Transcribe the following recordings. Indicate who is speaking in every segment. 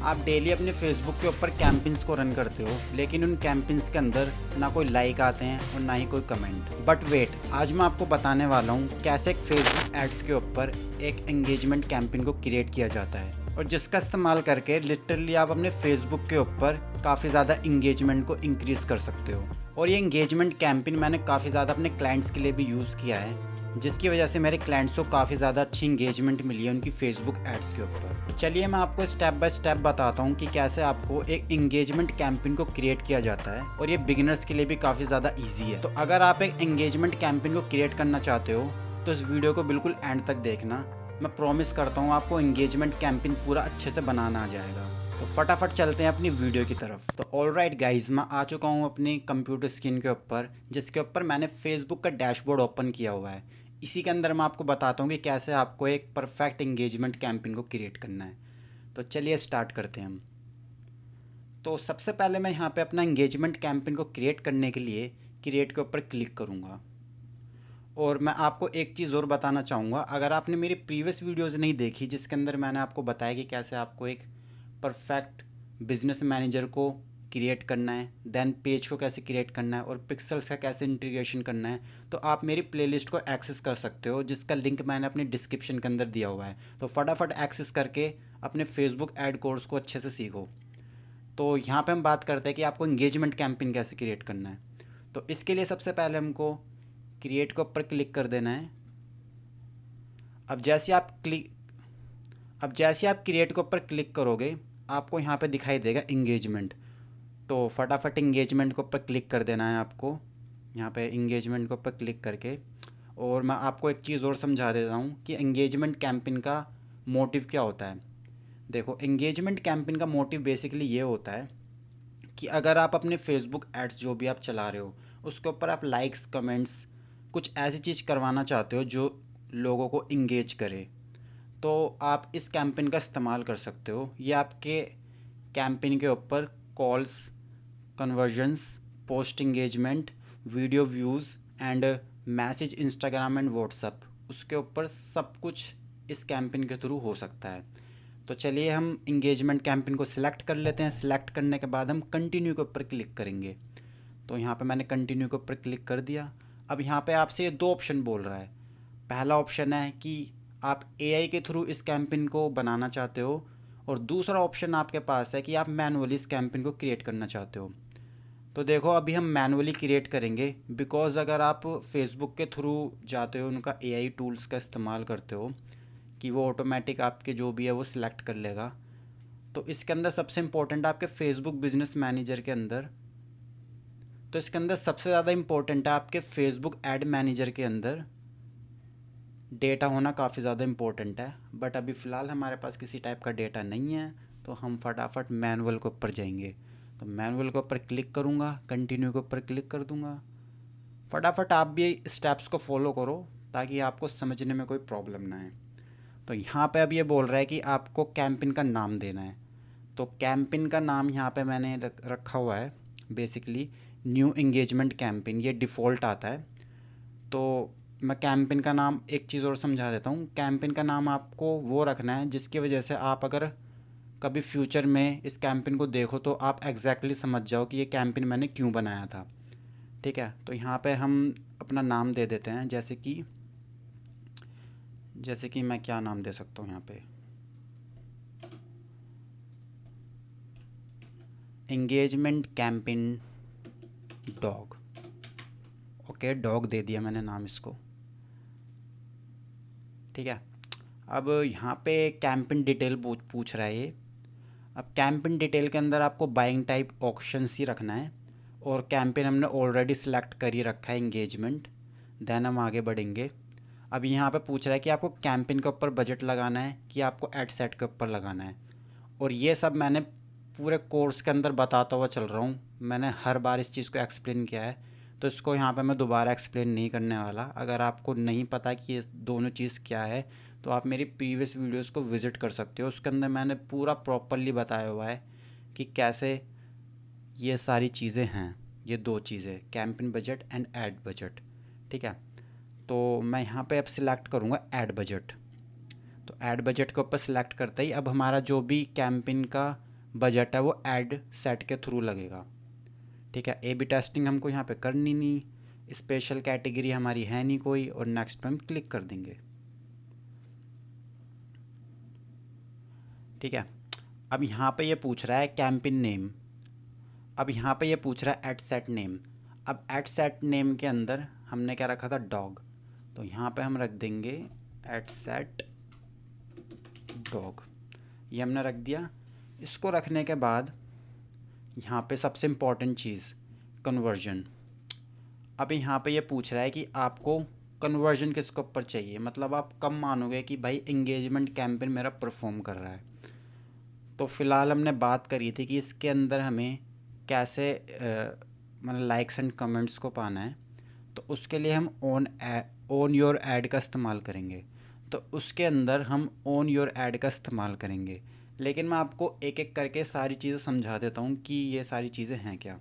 Speaker 1: आप डेली अपने फेसबुक के ऊपर कैंपेन्स को रन करते हो, लेकिन उन कैंपेन्स के अंदर ना कोई लाइक आते हैं और ना ही कोई कमेंट। बट वेट, आज मैं आपको बताने वाला हूँ कैसे एक फेसबुक एड्स के ऊपर एक एंगेजमेंट कैंपेन को क्रिएट किया जाता है और जिसका इस्तेमाल करके लिटरली आप अपने फेसबुक के ऊपर काफ़ी ज़्यादा इंगेजमेंट को इंक्रीज़ कर सकते हो। और ये इंगेजमेंट कैंपेन मैंने काफ़ी ज़्यादा अपने क्लाइंट्स के लिए भी यूज़ किया है, जिसकी वजह से मेरे क्लाइंट्स को काफ़ी ज़्यादा अच्छी इंगेजमेंट मिली है उनकी फेसबुक एड्स के ऊपर। तो चलिए मैं आपको स्टेप बाय स्टेप बताता हूँ कि कैसे आपको एक इंगेजमेंट कैंपेन को क्रिएट किया जाता है, और ये बिगिनर्स के लिए भी काफ़ी ज़्यादा ईजी है। तो अगर आप एक इंगेजमेंट कैंपेन को क्रिएट करना चाहते हो तो इस वीडियो को बिल्कुल एंड तक देखना। मैं प्रॉमिस करता हूँ आपको इंगेजमेंट कैंपेन पूरा अच्छे से बनाना आ जाएगा। तो फटाफट चलते हैं अपनी वीडियो की तरफ। तो ऑलराइट गाइज, मैं आ चुका हूँ अपनी कंप्यूटर स्क्रीन के ऊपर, जिसके ऊपर मैंने फेसबुक का डैशबोर्ड ओपन किया हुआ है। इसी के अंदर मैं आपको बताता हूँ कि कैसे आपको एक परफेक्ट इंगेजमेंट कैंपेन को क्रिएट करना है। तो चलिए स्टार्ट करते हैं हम। तो सबसे पहले मैं यहाँ पे अपना इंगेजमेंट कैंपेन को क्रिएट करने के लिए क्रिएट के ऊपर क्लिक करूँगा। और मैं आपको एक चीज़ और बताना चाहूँगा, अगर आपने मेरी प्रीवियस वीडियोज़ नहीं देखी जिसके अंदर मैंने आपको बताया कि कैसे आपको एक परफेक्ट बिजनेस मैनेजर को क्रिएट करना है, देन पेज को कैसे क्रिएट करना है और पिक्सल्स का कैसे इंटीग्रेशन करना है, तो आप मेरी प्लेलिस्ट को एक्सेस कर सकते हो, जिसका लिंक मैंने अपनी डिस्क्रिप्शन के अंदर दिया हुआ है। तो फटाफट एक्सेस करके अपने फेसबुक ऐड कोर्स को अच्छे से सीखो। तो यहाँ पे हम बात करते हैं कि आपको इंगेजमेंट कैंपेन कैसे क्रिएट करना है। तो इसके लिए सबसे पहले हमको क्रिएट के ऊपर क्लिक कर देना है। अब जैसे आप क्रिएट के ऊपर क्लिक करोगे, आपको यहाँ पे दिखाई देगा इंगेजमेंट। तो फटाफट इंगेजमेंट के ऊपर क्लिक कर देना है आपको। यहाँ पे इंगेजमेंट के ऊपर क्लिक करके, और मैं आपको एक चीज़ और समझा देता हूँ कि इंगेजमेंट कैंपेन का मोटिव क्या होता है। देखो, इंगेजमेंट कैंपेन का मोटिव बेसिकली ये होता है कि अगर आप अपने फेसबुक एड्स जो भी आप चला रहे हो उसके ऊपर आप लाइक्स कमेंट्स कुछ ऐसी चीज़ करवाना चाहते हो जो लोगों को इंगेज करे, तो आप इस कैंपेन का इस्तेमाल कर सकते हो। ये आपके कैंपेन के ऊपर calls, conversions, post engagement, video views and message Instagram and WhatsApp, उसके ऊपर सब कुछ इस कैंपेन के थ्रू हो सकता है। तो चलिए हम इंगेजमेंट कैंपेन को सिलेक्ट कर लेते हैं। सिलेक्ट करने के बाद हम कंटिन्यू के ऊपर क्लिक करेंगे। तो यहाँ पे मैंने कंटिन्यू के ऊपर क्लिक कर दिया। अब यहाँ पे आपसे ये दो ऑप्शन बोल रहा है। पहला ऑप्शन है कि आप एआई के थ्रू इस कैंपेन को बनाना चाहते हो, और दूसरा ऑप्शन आपके पास है कि आप मैनुअली इस कैंपेन को क्रिएट करना चाहते हो। तो देखो, अभी हम मैनुअली क्रिएट करेंगे, बिकॉज़ अगर आप फेसबुक के थ्रू जाते हो, उनका एआई टूल्स का इस्तेमाल करते हो कि वो ऑटोमेटिक आपके जो भी है वो सिलेक्ट कर लेगा। तो इसके अंदर सबसे इम्पोर्टेंट आपके फेसबुक बिजनेस मैनेजर के अंदर, तो इसके अंदर सबसे ज़्यादा इम्पोर्टेंट है आपके फेसबुक एड मैनेजर के अंदर डेटा होना काफ़ी ज़्यादा इम्पोर्टेंट है। बट अभी फ़िलहाल हमारे पास किसी टाइप का डेटा नहीं है, तो हम फटाफट मैनुअल के ऊपर जाएंगे। तो मैनुअल के ऊपर क्लिक करूँगा, कंटिन्यू के ऊपर क्लिक कर दूँगा। फटाफट आप भी स्टेप्स को फॉलो करो ताकि आपको समझने में कोई प्रॉब्लम ना आए। तो यहाँ पे अब ये बोल रहा है कि आपको कैंपेन का नाम देना है। तो कैंपेन का नाम यहाँ पे मैंने रखा हुआ है बेसिकली न्यू इंगेजमेंट कैंपेन, ये डिफ़ॉल्ट आता है। तो मैं कैंपेन का नाम एक चीज़ और समझा देता हूँ। कैंपेन का नाम आपको वो रखना है जिसकी वजह से आप अगर कभी फ्यूचर में इस कैंपेन को देखो तो आप एग्जैक्टली समझ जाओ कि ये कैंपेन मैंने क्यों बनाया था। ठीक है, तो यहाँ पे हम अपना नाम दे देते हैं, जैसे कि मैं क्या नाम दे सकता हूँ यहाँ पे, engagement campaign dog. Okay, dog दे दिया मैंने नाम इसको। ठीक है, अब यहाँ पे कैंपेन डिटेल पूछ रहा है ये। अब कैंपेन डिटेल के अंदर आपको बाइंग टाइप ऑप्शंस ही रखना है, और कैंपेन हमने ऑलरेडी सिलेक्ट कर ही रखा है इंगेजमेंट। देन हम आगे बढ़ेंगे। अब यहाँ पे पूछ रहा है कि आपको कैंपेन के ऊपर बजट लगाना है कि आपको एड सेट के ऊपर लगाना है, और ये सब मैंने पूरे कोर्स के अंदर बताता हुआ चल रहा हूँ। मैंने हर बार इस चीज़ को एक्सप्लेन किया है, तो इसको यहाँ पे मैं दोबारा एक्सप्लेन नहीं करने वाला। अगर आपको नहीं पता कि ये दोनों चीज़ क्या है तो आप मेरी प्रीवियस वीडियोस को विज़िट कर सकते हो, उसके अंदर मैंने पूरा प्रॉपरली बताया हुआ है कि कैसे ये सारी चीज़ें हैं। ये दो चीज़ें, campaign budget and add budget. ठीक है, तो मैं यहाँ पे अब सिलेक्ट करूँगा ऐड बजट। तो ऐड बजट के ऊपर सिलेक्ट करते ही अब हमारा जो भी कैंपेन का बजट है वो ऐड सेट के थ्रू लगेगा। ठीक है, ए बी टेस्टिंग हमको यहाँ पे करनी नहीं, स्पेशल कैटेगरी हमारी है नहीं कोई, और नेक्स्ट पे हम क्लिक कर देंगे। ठीक है, अब यहाँ पे ये पूछ रहा है कैंपेन नेम, अब यहाँ पे ये पूछ रहा है एट सेट नेम। अब एट सेट नेम के अंदर हमने क्या रखा था, डॉग, तो यहाँ पे हम रख देंगे एट सेट डॉग, ये हमने रख दिया। इसको रखने के बाद यहाँ पे सबसे इम्पॉर्टेंट चीज़ कन्वर्जन। अब यहाँ पे ये पूछ रहा है कि आपको कन्वर्जन किसके ऊपर चाहिए, मतलब आप कब मानोगे कि भाई इंगेजमेंट कैंपेन मेरा परफॉर्म कर रहा है। तो फ़िलहाल हमने बात करी थी कि इसके अंदर हमें कैसे मतलब लाइक्स एंड कमेंट्स को पाना है, तो उसके लिए हम ओन योर ऐड का इस्तेमाल करेंगे। तो उसके अंदर हम ओन योर ऐड का इस्तेमाल करेंगे, लेकिन मैं आपको एक एक करके सारी चीज़ें समझा देता हूँ कि ये सारी चीज़ें हैं क्या।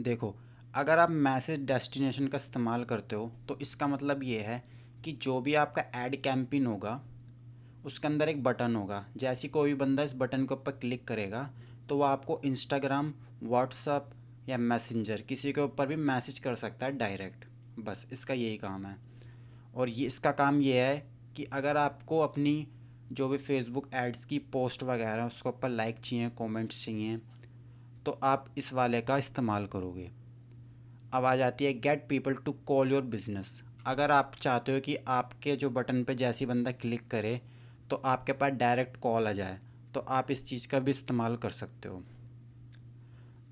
Speaker 1: देखो, अगर आप मैसेज डेस्टिनेशन का इस्तेमाल करते हो तो इसका मतलब ये है कि जो भी आपका ऐड कैंपेन होगा उसके अंदर एक बटन होगा, जैसे कोई भी बंदा इस बटन के ऊपर क्लिक करेगा तो वो आपको इंस्टाग्राम, व्हाट्सअप या मैसेंजर किसी के ऊपर भी मैसेज कर सकता है डायरेक्ट। बस इसका यही काम है। और ये इसका काम ये है कि अगर आपको अपनी जो भी फेसबुक एड्स की पोस्ट वगैरह उसके ऊपर लाइक चाहिए, कमेंट्स चाहिए, तो आप इस वाले का इस्तेमाल करोगे। अब आ जाती है get people to call your business. अगर आप चाहते हो कि आपके जो बटन पे जैसी बंदा क्लिक करे तो आपके पास डायरेक्ट कॉल आ जाए, तो आप इस चीज़ का भी इस्तेमाल कर सकते हो।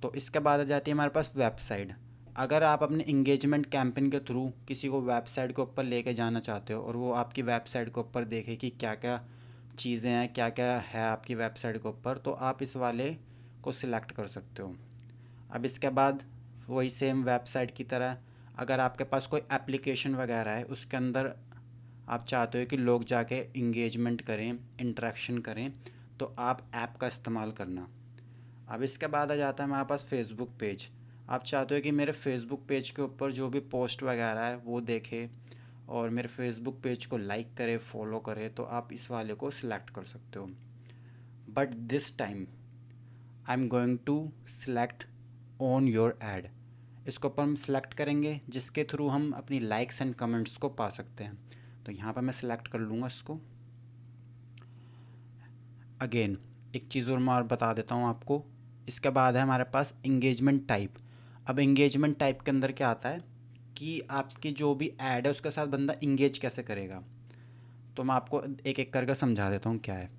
Speaker 1: तो इसके बाद आ जाती है हमारे पास वेबसाइट। अगर आप अपने इंगेजमेंट कैंपेन के थ्रू किसी को वेबसाइट के ऊपर लेके जाना चाहते हो और वो आपकी वेबसाइट के ऊपर देखे कि क्या क्या चीज़ें हैं, क्या क्या है आपकी वेबसाइट के ऊपर, तो आप इस वाले को सिलेक्ट कर सकते हो। अब इसके बाद वही सेम वेबसाइट की तरह अगर आपके पास कोई एप्लीकेशन वगैरह है उसके अंदर आप चाहते हो कि लोग जाके इंगेजमेंट करें, इंटरेक्शन करें, तो आप ऐप का इस्तेमाल करना। अब इसके बाद आ जाता है हमारे पास फेसबुक पेज। आप चाहते हो कि मेरे फेसबुक पेज के ऊपर जो भी पोस्ट वगैरह है वो देखे और मेरे फेसबुक पेज को लाइक करे, फॉलो करे, तो आप इस वाले को सिलेक्ट कर सकते हो। But this time I am going to select on your ad. इसको ऊपर हम सिलेक्ट करेंगे जिसके थ्रू हम अपनी लाइक्स एंड कमेंट्स को पा सकते हैं। तो यहाँ पर मैं सिलेक्ट कर लूँगा इसको। अगेन एक चीज़ और मैं और बता देता हूँ आपको। इसके बाद है हमारे पास इंगेजमेंट टाइप। अब इंगेजमेंट टाइप के अंदर क्या आता है कि आपकी जो भी ऐड है उसके साथ बंदा इंगेज कैसे करेगा। तो मैं आपको एक एक करके समझा देता हूँ क्या है।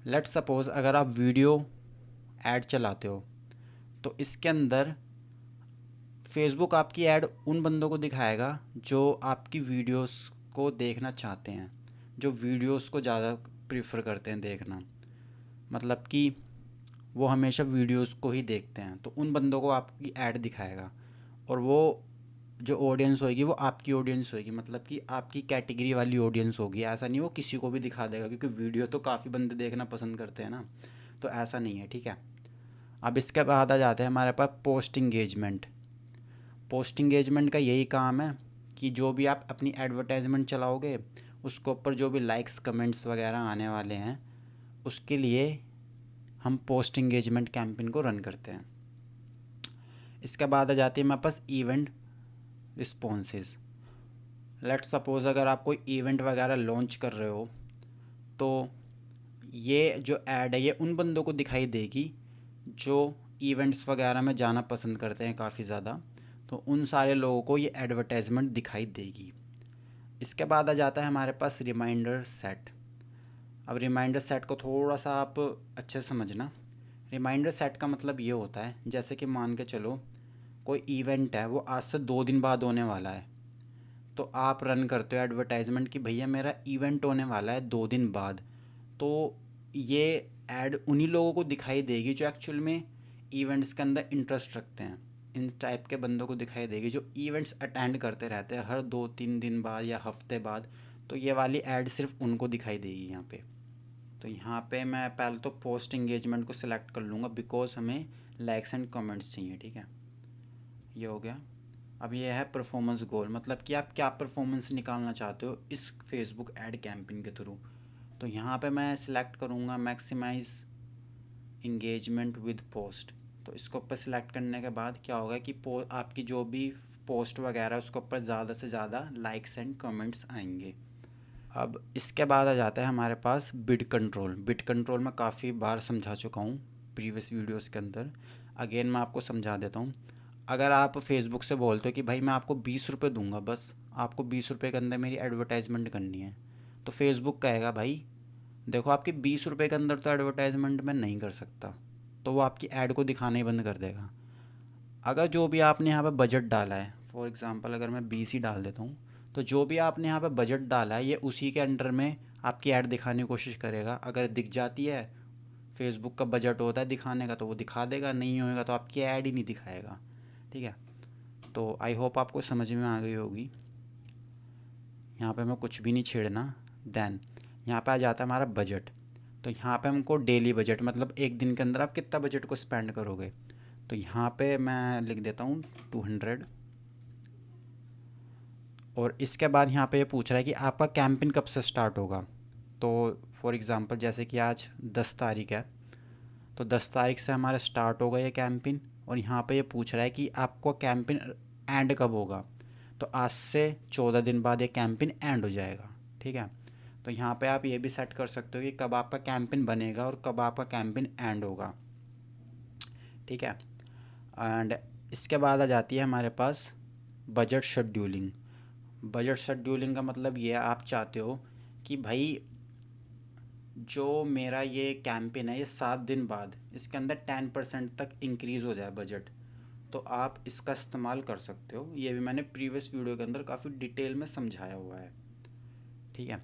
Speaker 1: लेट्स सपोज़ अगर आप वीडियो ऐड चलाते हो तो इसके अंदर फेसबुक आपकी ऐड उन बंदों को दिखाएगा जो आपकी वीडियोस को देखना चाहते हैं, जो वीडियोस को ज़्यादा प्रीफर करते हैं देखना, मतलब कि वो हमेशा वीडियोस को ही देखते हैं, तो उन बंदों को आपकी ऐड दिखाएगा। और वो जो ऑडियंस होगी वो आपकी ऑडियंस होगी, मतलब कि आपकी कैटेगरी वाली ऑडियंस होगी। ऐसा नहीं वो किसी को भी दिखा देगा, क्योंकि वीडियो तो काफ़ी बंदे देखना पसंद करते हैं ना, तो ऐसा नहीं है। ठीक है, अब इसके बाद आ जाते हैं हमारे पास पोस्ट इंगेजमेंट। पोस्ट इंगेजमेंट का यही काम है कि जो भी आप अपनी एडवर्टाइजमेंट चलाओगे उसके ऊपर जो भी लाइक्स कमेंट्स वगैरह आने वाले हैं उसके लिए हम पोस्ट इंगेजमेंट कैंपेन को रन करते हैं। इसके बाद आ जाती है हमारे पास इवेंट रिस्पॉन्सेज। लेट्स सपोज़ अगर आप कोई इवेंट वगैरह लॉन्च कर रहे हो तो ये जो ऐड है ये उन बंदों को दिखाई देगी जो इवेंट्स वगैरह में जाना पसंद करते हैं काफ़ी ज़्यादा, तो उन सारे लोगों को ये एडवर्टाइजमेंट दिखाई देगी। इसके बाद आ जाता है हमारे पास रिमाइंडर सेट। अब रिमाइंडर सेट को थोड़ा सा आप अच्छे से समझना। रिमाइंडर सेट का मतलब ये होता है जैसे कि मान के चलो कोई इवेंट है वो आज से 2 दिन बाद होने वाला है, तो आप रन करते हो एडवर्टाइजमेंट कि भैया मेरा इवेंट होने वाला है 2 दिन बाद, तो ये ऐड उन्हीं लोगों को दिखाई देगी जो एक्चुअल में इवेंट्स के अंदर इंटरेस्ट रखते हैं। इन टाइप के बंदों को दिखाई देगी जो इवेंट्स अटेंड करते रहते हैं हर 2-3 दिन बाद या हफ्ते बाद, तो ये वाली ऐड सिर्फ उनको दिखाई देगी यहाँ पे। तो यहाँ पे मैं पहले तो पोस्ट इंगेजमेंट को सिलेक्ट कर लूँगा बिकॉज हमें लाइक्स एंड कमेंट्स चाहिए। ठीक है, ये हो गया। अब ये है परफॉर्मेंस गोल, मतलब कि आप क्या परफॉर्मेंस निकालना चाहते हो इस फेसबुक ऐड कैंपेन के थ्रू। तो यहाँ पे मैं सिलेक्ट करूँगा मैक्सिमाइज़ इंगेजमेंट विद पोस्ट। तो इसको ऊपर सेलेक्ट करने के बाद क्या होगा कि आपकी जो भी पोस्ट वगैरह उसके ऊपर ज़्यादा से ज़्यादा लाइक्स एंड कमेंट्स आएंगे। अब इसके बाद आ जाता है हमारे पास बिड कंट्रोल। बिड कंट्रोल मैं काफ़ी बार समझा चुका हूँ प्रीवियस वीडियोस के अंदर। अगेन मैं आपको समझा देता हूँ। अगर आप फेसबुक से बोलते हो कि भाई मैं आपको 20 रुपये दूंगा, बस आपको 20 रुपये के अंदर मेरी एडवर्टाइजमेंट करनी है, तो फेसबुक कहेगा भाई देखो आपके 20 रुपये के अंदर तो एडवर्टाइजमेंट मैं नहीं कर सकता, तो वो आपकी ऐड को दिखाना ही बंद कर देगा। अगर जो भी आपने यहाँ पे बजट डाला है, फॉर एग्ज़ाम्पल अगर मैं 20 ही डाल देता हूँ, तो जो भी आपने यहाँ पे बजट डाला है ये उसी के अंडर में आपकी ऐड दिखाने की कोशिश करेगा। अगर दिख जाती है, फेसबुक का बजट होता है दिखाने का, तो वो दिखा देगा, नहीं होएगा तो आपकी ऐड ही नहीं दिखाएगा। ठीक है, तो आई होप आपको समझ में आ गई होगी। यहाँ पे मैं कुछ भी नहीं छेड़ना। देन यहाँ पे आ जाता है हमारा बजट। तो यहाँ पे हमको डेली बजट मतलब एक दिन के अंदर आप कितना बजट को स्पेंड करोगे, तो यहाँ पे मैं लिख देता हूँ 200। और इसके बाद यहाँ पे ये पूछ रहा है कि आपका कैंपेन कब से स्टार्ट होगा। तो फॉर एग्ज़ाम्पल जैसे कि आज 10 तारीख है, तो 10 तारीख से हमारा स्टार्ट होगा ये कैंपेन। और यहाँ पे ये पूछ रहा है कि आपको कैंपेन एंड कब होगा, तो आज से 14 दिन बाद ये कैंपेन एंड हो जाएगा। ठीक है, तो यहाँ पे आप ये भी सेट कर सकते हो कि कब आपका कैंपेन बनेगा और कब आपका कैंपेन एंड होगा। ठीक है, एंड इसके बाद आ जाती है हमारे पास बजट शेड्यूलिंग। बजट शेड्यूलिंग का मतलब ये है, आप चाहते हो कि भाई जो मेरा ये कैंपेन है ये 7 दिन बाद इसके अंदर 10% तक इंक्रीज़ हो जाए बजट, तो आप इसका इस्तेमाल कर सकते हो। ये भी मैंने प्रीवियस वीडियो के अंदर काफ़ी डिटेल में समझाया हुआ है। ठीक है,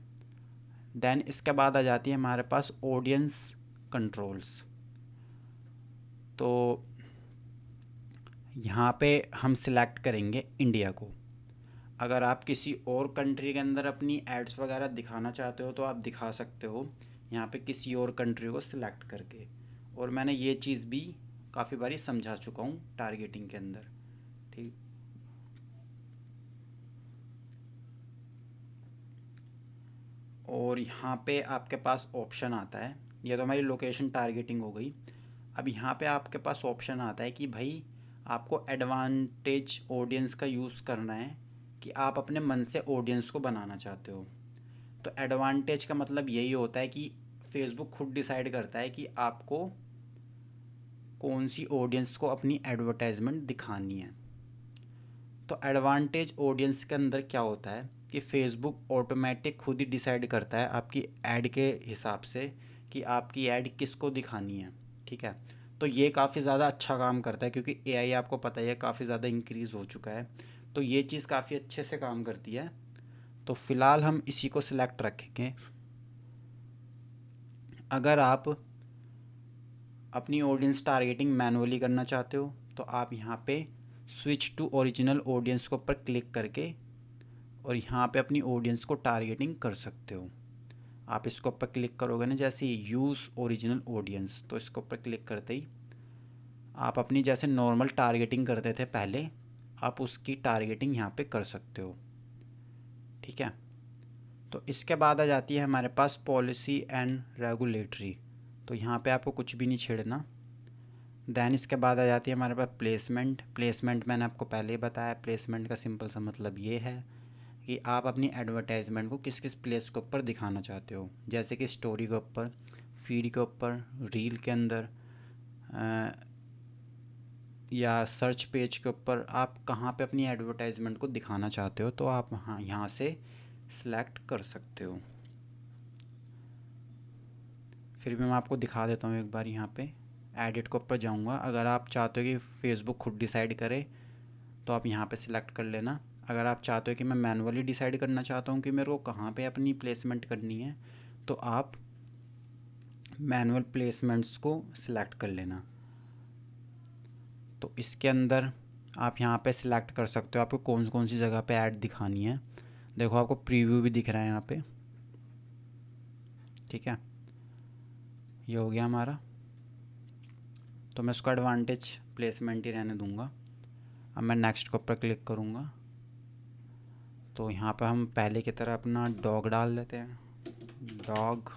Speaker 1: देन इसके बाद आ जाती है हमारे पास ऑडियंस कंट्रोल्स। तो यहाँ पे हम सिलेक्ट करेंगे इंडिया को। अगर आप किसी और कंट्री के अंदर अपनी एड्स वगैरह दिखाना चाहते हो तो आप दिखा सकते हो यहाँ पे किसी और कंट्री को सिलेक्ट करके। और मैंने ये चीज़ भी काफ़ी बारी समझा चुका हूँ टारगेटिंग के अंदर। ठीक, और यहाँ पे आपके पास ऑप्शन आता है, ये तो हमारी लोकेशन टारगेटिंग हो गई। अब यहाँ पे आपके पास ऑप्शन आता है कि भाई आपको एडवांटेज ऑडियंस का यूज़ करना है कि आप अपने मन से ऑडियंस को बनाना चाहते हो। तो एडवांटेज का मतलब यही होता है कि फेसबुक खुद डिसाइड करता है कि आपको कौन सी ऑडियंस को अपनी एडवर्टाइजमेंट दिखानी है। तो एडवांटेज ऑडियंस के अंदर क्या होता है कि फेसबुक ऑटोमेटिक खुद ही डिसाइड करता है आपकी ऐड के हिसाब से कि आपकी ऐड किसको दिखानी है। ठीक है, तो ये काफ़ी ज़्यादा अच्छा काम करता है क्योंकि एआई आपको पता ही है काफ़ी ज़्यादा इंक्रीज़ हो चुका है, तो ये चीज़ काफ़ी अच्छे से काम करती है। तो फ़िलहाल हम इसी को सिलेक्ट रखेंगे। अगर आप अपनी ऑडियंस टारगेटिंग मैनुअली करना चाहते हो तो आप यहाँ पे स्विच टू ओरिजिनल ऑडियंस के ऊपर क्लिक करके और यहाँ पे अपनी ऑडियंस को टारगेटिंग कर सकते हो। आप इसके ऊपर क्लिक करोगे ना, जैसे यूज़ ओरिजिनल ऑडियंस, तो इसके ऊपर क्लिक करते ही आप अपनी जैसे नॉर्मल टारगेटिंग करते थे पहले, आप उसकी टारगेटिंग यहाँ पे कर सकते हो। ठीक है, तो इसके बाद आ जाती है हमारे पास पॉलिसी एंड रेगुलेटरी। तो यहाँ पे आपको कुछ भी नहीं छेड़ना। दैन इसके बाद आ जाती है हमारे पास प्लेसमेंट। प्लेसमेंट मैंने आपको पहले ही बताया, प्लेसमेंट का सिंपल सा मतलब ये है कि आप अपनी एडवर्टाइजमेंट को किस किस प्लेस के ऊपर दिखाना चाहते हो, जैसे कि स्टोरी के ऊपर, फीड के ऊपर, रील के अंदर, या सर्च पेज के ऊपर आप कहाँ पे अपनी एडवर्टाइजमेंट को दिखाना चाहते हो, तो आप हाँ यहाँ से सिलेक्ट कर सकते हो। फिर भी मैं आपको दिखा देता हूँ एक बार। यहाँ पे एडिट के ऊपर जाऊँगा। अगर आप चाहते हो कि फेसबुक खुद डिसाइड करे तो आप यहाँ पे सिलेक्ट कर लेना। अगर आप चाहते हो कि मैं मैनुअली डिसाइड करना चाहता हूँ कि मेरे को कहाँ पे अपनी प्लेसमेंट करनी है, तो आप मैनुअल प्लेसमेंट्स को सिलेक्ट कर लेना। तो इसके अंदर आप यहाँ पे सिलेक्ट कर सकते हो आपको कौन कौन सी जगह पे ऐड दिखानी है। देखो आपको प्रीव्यू भी दिख रहा है यहाँ पे। ठीक है, ये हो गया हमारा। तो मैं इसको एडवांटेज प्लेसमेंट ही रहने दूँगा। अब मैं नेक्स्ट के ऊपर क्लिक करूँगा तो यहाँ पे हम पहले की तरह अपना डॉग डाल देते हैं, डॉग।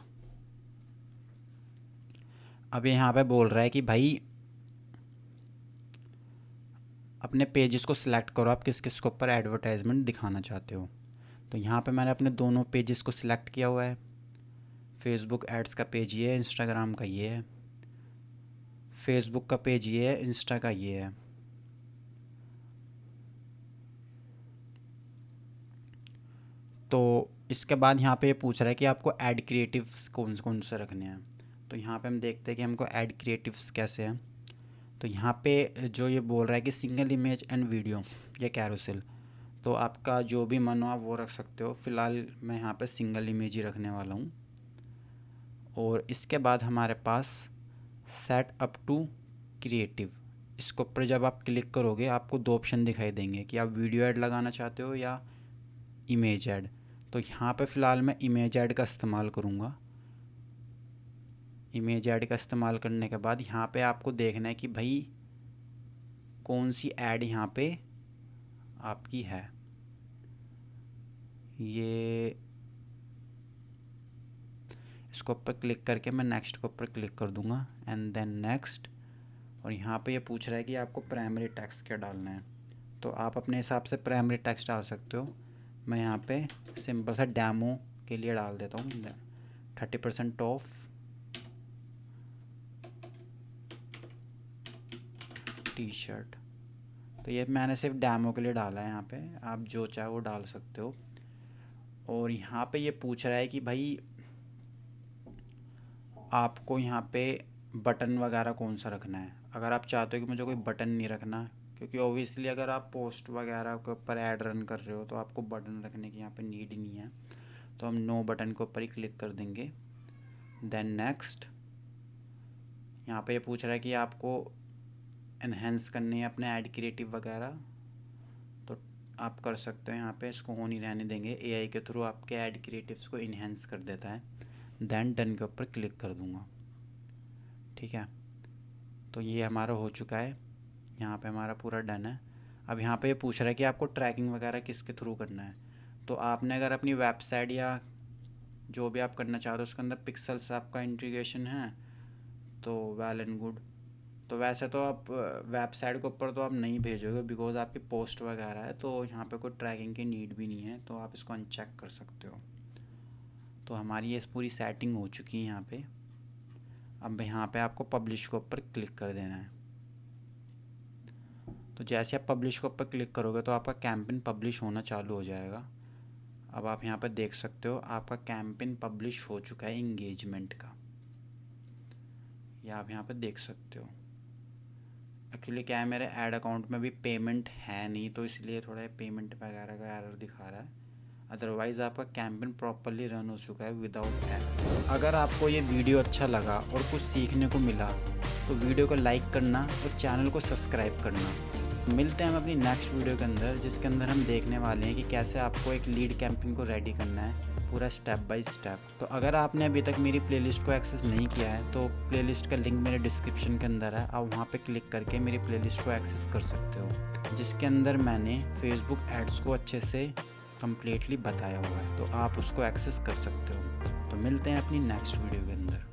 Speaker 1: अब यहाँ पे बोल रहा है कि भाई अपने पेजेस को सिलेक्ट करो, आप किस किस के ऊपर एडवर्टाइजमेंट दिखाना चाहते हो। तो यहाँ पे मैंने अपने दोनों पेजेस को सिलेक्ट किया हुआ है। फेसबुक एड्स का पेज ये है, इंस्टाग्राम का ये है। फेसबुक का पेज ये है, इंस्टा का ये है। तो इसके बाद यहाँ पे ये पूछ रहा है कि आपको ऐड क्रिएटिव्स कौन कौन से रखने हैं। तो यहाँ पे हम देखते हैं कि हमको ऐड क्रिएटिव्स कैसे हैं। तो यहाँ पे जो ये बोल रहा है कि सिंगल इमेज एंड वीडियो या कैरोसेल, तो आपका जो भी मन हो आप वो रख सकते हो। फ़िलहाल मैं यहाँ पे सिंगल इमेज ही रखने वाला हूँ। और इसके बाद हमारे पास सेट अप टू क्रिएटिव, इसके ऊपर जब आप क्लिक करोगे आपको दो ऑप्शन दिखाई देंगे कि आप वीडियो ऐड लगाना चाहते हो या इमेज ऐड। तो यहाँ पे फ़िलहाल मैं इमेज ऐड का इस्तेमाल करूँगा। इमेज ऐड का इस्तेमाल करने के बाद यहाँ पे आपको देखना है कि भाई कौन सी ऐड यहाँ पे आपकी है। ये इसको ऊपर क्लिक करके मैं नेक्स्ट के ऊपर क्लिक कर दूंगा एंड देन नेक्स्ट। और यहाँ पे ये पूछ रहा है कि आपको प्राइमरी टेक्स्ट क्या डालना है। तो आप अपने हिसाब से प्राइमरी टेक्स्ट डाल सकते हो। मैं यहाँ पे सिंपल सा डेमो के लिए डाल देता हूँ 30% ऑफ टी शर्ट। तो ये मैंने सिर्फ डेमो के लिए डाला है, यहाँ पे आप जो चाहे वो डाल सकते हो। और यहाँ पे ये पूछ रहा है कि भाई आपको यहाँ पे बटन वगैरह कौन सा रखना है। अगर आप चाहते हो कि मुझे कोई बटन नहीं रखना, क्योंकि ओबियसली अगर आप पोस्ट वगैरह के ऊपर ऐड रन कर रहे हो तो आपको बटन रखने की यहाँ पे नीड ही नहीं है। तो हम नो बटन के ऊपर ही क्लिक कर देंगे। Then next. यहाँ पे ये पूछ रहा है कि आपको एनहेंस करने हैं अपने ऐड क्रिएटिव वगैरह, तो आप कर सकते हो। यहाँ पे इसको ऑन ही रहने देंगे, एआई के थ्रू आपके ऐड क्रिएटिव्स को इन्हेंस कर देता है। देन डन के ऊपर क्लिक कर दूँगा। ठीक है, तो ये हमारा हो चुका है, यहाँ पे हमारा पूरा डन है। अब यहाँ पे ये पूछ रहा है कि आपको ट्रैकिंग वगैरह किसके थ्रू करना है। तो आपने अगर अपनी वेबसाइट या जो भी आप करना चाहते हो उसके अंदर पिक्सेल्स आपका इंटीग्रेशन है तो वेल एंड गुड। तो वैसे तो आप वेबसाइट के ऊपर तो आप नहीं भेजोगे बिकॉज आपकी पोस्ट वगैरह है, तो यहाँ पे कोई ट्रैकिंग की नीड भी नहीं है, तो आप इसको अनचेक कर सकते हो। तो हमारी ये पूरी सेटिंग हो चुकी है यहाँ पे। अब यहाँ पे आपको पब्लिश के ऊपर क्लिक कर देना है। तो जैसे आप पब्लिश के ऊपर क्लिक करोगे तो आपका कैंपेन पब्लिश होना चालू हो जाएगा। अब आप यहाँ पर देख सकते हो आपका कैंपेन पब्लिश हो चुका है एंगेजमेंट का, ये आप यहाँ पर देख सकते हो। एक्चुअली क्या है, मेरे ऐड अकाउंट में भी पेमेंट है नहीं, तो इसलिए थोड़ा पेमेंट वगैरह का एरर दिखा रहा है। अदरवाइज़ आपका कैंपेन प्रॉपरली रन हो चुका है विदाउट एरर। अगर आपको ये वीडियो अच्छा लगा और कुछ सीखने को मिला तो वीडियो को लाइक करना और चैनल को सब्सक्राइब करना। मिलते हैं हम अपनी नेक्स्ट वीडियो के अंदर, जिसके अंदर हम देखने वाले हैं कि कैसे आपको एक लीड कैंपेन को रेडी करना है पूरा स्टेप बाय स्टेप। तो अगर आपने अभी तक मेरी प्लेलिस्ट को एक्सेस नहीं किया है तो प्लेलिस्ट का लिंक मेरे डिस्क्रिप्शन के अंदर है, आप वहाँ पे क्लिक करके मेरी प्लेलिस्ट को एक्सेस कर सकते हो, जिसके अंदर मैंने फेसबुक एड्स को अच्छे से कम्प्लीटली बताया हुआ है, तो आप उसको एक्सेस कर सकते हो। तो मिलते हैं अपनी नेक्स्ट वीडियो के अंदर।